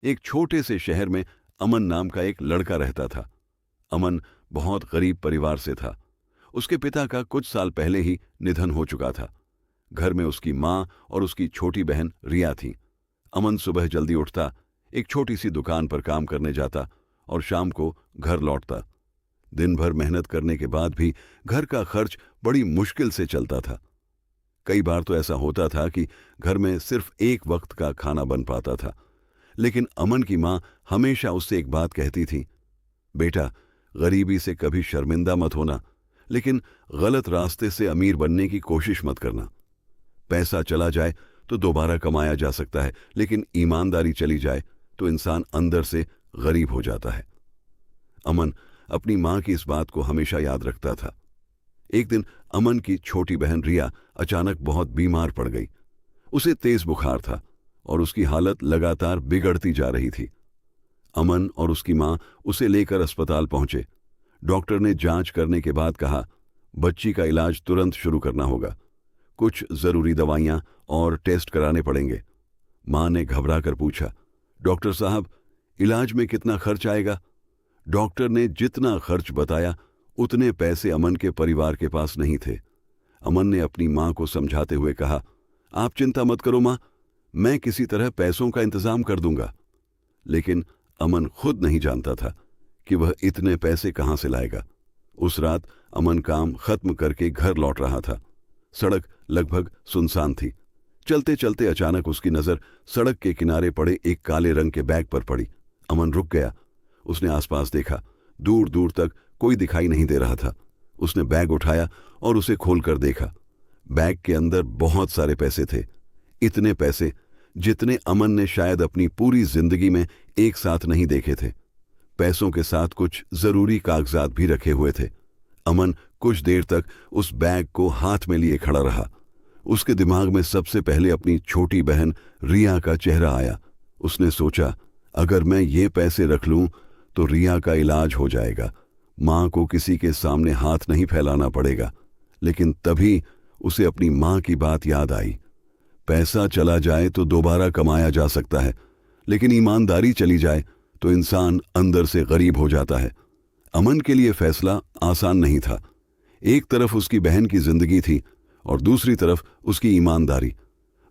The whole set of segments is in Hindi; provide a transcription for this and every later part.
एक छोटे से शहर में अमन नाम का एक लड़का रहता था। अमन बहुत गरीब परिवार से था। उसके पिता का कुछ साल पहले ही निधन हो चुका था। घर में उसकी माँ और उसकी छोटी बहन रिया थी। अमन सुबह जल्दी उठता, एक छोटी सी दुकान पर काम करने जाता और शाम को घर लौटता। दिन भर मेहनत करने के बाद भी घर का खर्च बड़ी मुश्किल से चलता था। कई बार तो ऐसा होता था कि घर में सिर्फ एक वक्त का खाना बन पाता था। लेकिन अमन की माँ हमेशा उससे एक बात कहती थी, बेटा, गरीबी से कभी शर्मिंदा मत होना, लेकिन गलत रास्ते से अमीर बनने की कोशिश मत करना। पैसा चला जाए तो दोबारा कमाया जा सकता है, लेकिन ईमानदारी चली जाए तो इंसान अंदर से गरीब हो जाता है। अमन अपनी मां की इस बात को हमेशा याद रखता था। एक दिन अमन की छोटी बहन रिया अचानक बहुत बीमार पड़ गई। उसे तेज बुखार था और उसकी हालत लगातार बिगड़ती जा रही थी। अमन और उसकी मां उसे लेकर अस्पताल पहुंचे। डॉक्टर ने जांच करने के बाद कहा, बच्ची का इलाज तुरंत शुरू करना होगा। कुछ जरूरी दवाइयां और टेस्ट कराने पड़ेंगे। मां ने घबराकर पूछा, डॉक्टर साहब, इलाज में कितना खर्च आएगा? डॉक्टर ने जितना खर्च बताया उतने पैसे अमन के परिवार के पास नहीं थे। अमन ने अपनी मां को समझाते हुए कहा, आप चिंता मत करो मां, मैं किसी तरह पैसों का इंतजाम कर दूंगा। लेकिन अमन खुद नहीं जानता था कि वह इतने पैसे कहां से लाएगा। उस रात अमन काम खत्म करके घर लौट रहा था। सड़क लगभग सुनसान थी। चलते चलते अचानक उसकी नजर सड़क के किनारे पड़े एक काले रंग के बैग पर पड़ी। अमन रुक गया। उसने आसपास देखा। दूर दूर तक कोई दिखाई नहीं दे रहा था। उसने बैग उठाया और उसे खोलकर देखा। बैग के अंदर बहुत सारे पैसे थे। इतने पैसे जितने अमन ने शायद अपनी पूरी जिंदगी में एक साथ नहीं देखे थे। पैसों के साथ कुछ जरूरी कागजात भी रखे हुए थे। अमन कुछ देर तक उस बैग को हाथ में लिए खड़ा रहा। उसके दिमाग में सबसे पहले अपनी छोटी बहन रिया का चेहरा आया। उसने सोचा, अगर मैं ये पैसे रख लूं तो रिया का इलाज हो जाएगा, मां को किसी के सामने हाथ नहीं फैलाना पड़ेगा। लेकिन तभी उसे अपनी मां की बात याद आई। पैसा चला जाए तो दोबारा कमाया जा सकता है, लेकिन ईमानदारी चली जाए तो इंसान अंदर से गरीब हो जाता है। अमन के लिए फैसला आसान नहीं था। एक तरफ उसकी बहन की जिंदगी थी और दूसरी तरफ उसकी ईमानदारी।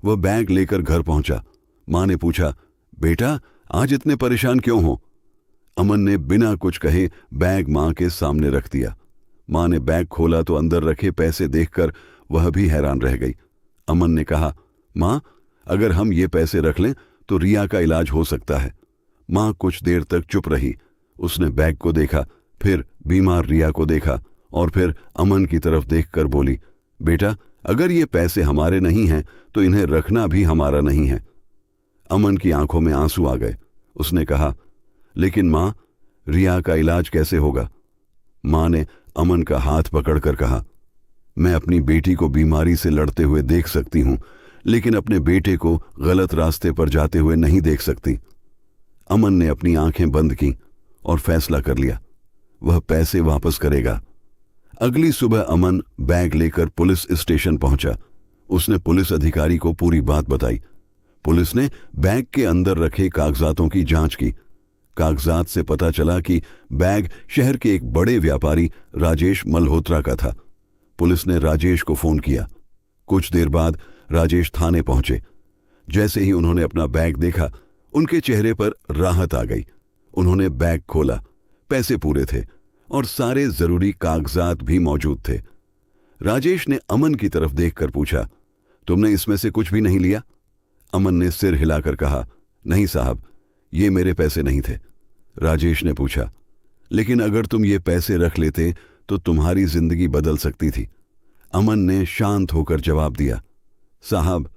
वह बैग लेकर घर पहुंचा। मां ने पूछा, बेटा, आज इतने परेशान क्यों हो? अमन ने बिना कुछ कहे बैग मां के सामने रख दिया। मां ने बैग खोला तो अंदर रखे पैसे देखकर वह भी हैरान रह गई। अमन ने कहा, मां, अगर हम ये पैसे रख लें तो रिया का इलाज हो सकता है। मां कुछ देर तक चुप रही। उसने बैग को देखा, फिर बीमार रिया को देखा और फिर अमन की तरफ देखकर बोली, बेटा, अगर ये पैसे हमारे नहीं हैं तो इन्हें रखना भी हमारा नहीं है। अमन की आंखों में आंसू आ गए। उसने कहा, लेकिन मां, रिया का इलाज कैसे होगा? मां ने अमन का हाथ पकड़कर कहा, मैं अपनी बेटी को बीमारी से लड़ते हुए देख सकती हूं, लेकिन अपने बेटे को गलत रास्ते पर जाते हुए नहीं देख सकती। अमन ने अपनी आंखें बंद की और फैसला कर लिया, वह पैसे वापस करेगा। अगली सुबह अमन बैग लेकर पुलिस स्टेशन पहुंचा। उसने पुलिस अधिकारी को पूरी बात बताई। पुलिस ने बैग के अंदर रखे कागजातों की जांच की। कागजात से पता चला कि बैग शहर के एक बड़े व्यापारी राजेश मल्होत्रा का था। पुलिस ने राजेश को फोन किया। कुछ देर बाद राजेश थाने पहुंचे। जैसे ही उन्होंने अपना बैग देखा, उनके चेहरे पर राहत आ गई। उन्होंने बैग खोला। पैसे पूरे थे और सारे जरूरी कागजात भी मौजूद थे। राजेश ने अमन की तरफ देखकर पूछा, तुमने इसमें से कुछ भी नहीं लिया? अमन ने सिर हिलाकर कहा, नहीं साहब, ये मेरे पैसे नहीं थे। राजेश ने पूछा, लेकिन अगर तुम ये पैसे रख लेते तो तुम्हारी जिंदगी बदल सकती थी। अमन ने शांत होकर जवाब दिया, साहब,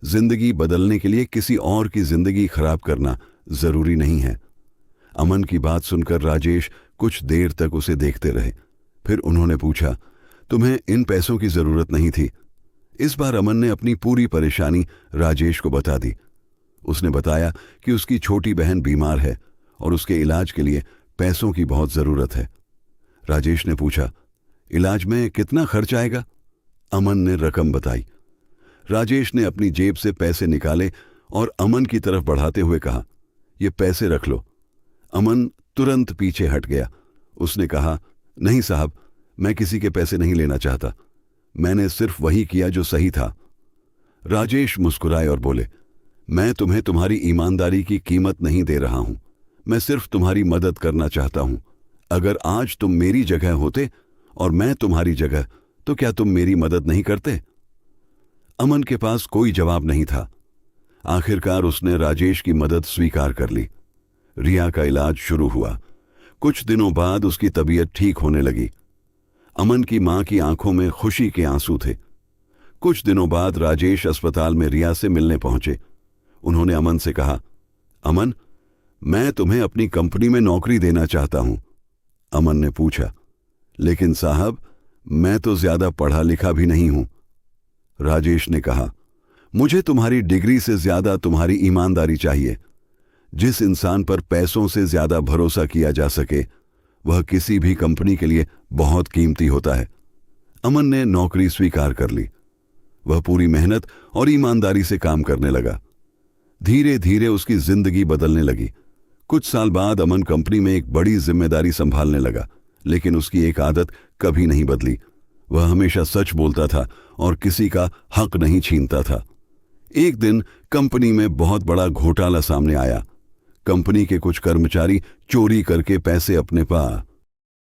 जिंदगी बदलने के लिए किसी और की जिंदगी खराब करना जरूरी नहीं है। अमन की बात सुनकर राजेश कुछ देर तक उसे देखते रहे। फिर उन्होंने पूछा, तुम्हें इन पैसों की जरूरत नहीं थी? इस बार अमन ने अपनी पूरी परेशानी राजेश को बता दी। उसने बताया कि उसकी छोटी बहन बीमार है और उसके इलाज के लिए पैसों की बहुत जरूरत है। राजेश ने पूछा, इलाज में कितना खर्च आएगा? अमन ने रकम बताई। राजेश ने अपनी जेब से पैसे निकाले और अमन की तरफ बढ़ाते हुए कहा, ये पैसे रख लो। अमन तुरंत पीछे हट गया। उसने कहा, नहीं साहब, मैं किसी के पैसे नहीं लेना चाहता। मैंने सिर्फ वही किया जो सही था। राजेश मुस्कुराए और बोले, मैं तुम्हें तुम्हारी ईमानदारी की कीमत नहीं दे रहा हूं। मैं सिर्फ तुम्हारी मदद करना चाहता हूं। अगर आज तुम मेरी जगह होते और मैं तुम्हारी जगह, तो क्या तुम मेरी मदद नहीं करते? अमन के पास कोई जवाब नहीं था। आखिरकार उसने राजेश की मदद स्वीकार कर ली। रिया का इलाज शुरू हुआ। कुछ दिनों बाद उसकी तबीयत ठीक होने लगी। अमन की मां की आंखों में खुशी के आंसू थे। कुछ दिनों बाद राजेश अस्पताल में रिया से मिलने पहुंचे। उन्होंने अमन से कहा, अमन, मैं तुम्हें अपनी कंपनी में नौकरी देना चाहता हूं। अमन ने पूछा, लेकिन साहब, मैं तो ज्यादा पढ़ा लिखा भी नहीं हूं। राजेश ने कहा, मुझे तुम्हारी डिग्री से ज्यादा तुम्हारी ईमानदारी चाहिए। जिस इंसान पर पैसों से ज्यादा भरोसा किया जा सके, वह किसी भी कंपनी के लिए बहुत कीमती होता है। अमन ने नौकरी स्वीकार कर ली। वह पूरी मेहनत और ईमानदारी से काम करने लगा। धीरे धीरे उसकी जिंदगी बदलने लगी। कुछ साल बाद अमन कंपनी में एक बड़ी जिम्मेदारी संभालने लगा, लेकिन उसकी एक आदत कभी नहीं बदली। वह हमेशा सच बोलता था और किसी का हक नहीं छीनता था। एक दिन कंपनी में बहुत बड़ा घोटाला सामने आया। कंपनी के कुछ कर्मचारी चोरी करके पैसे अपने पास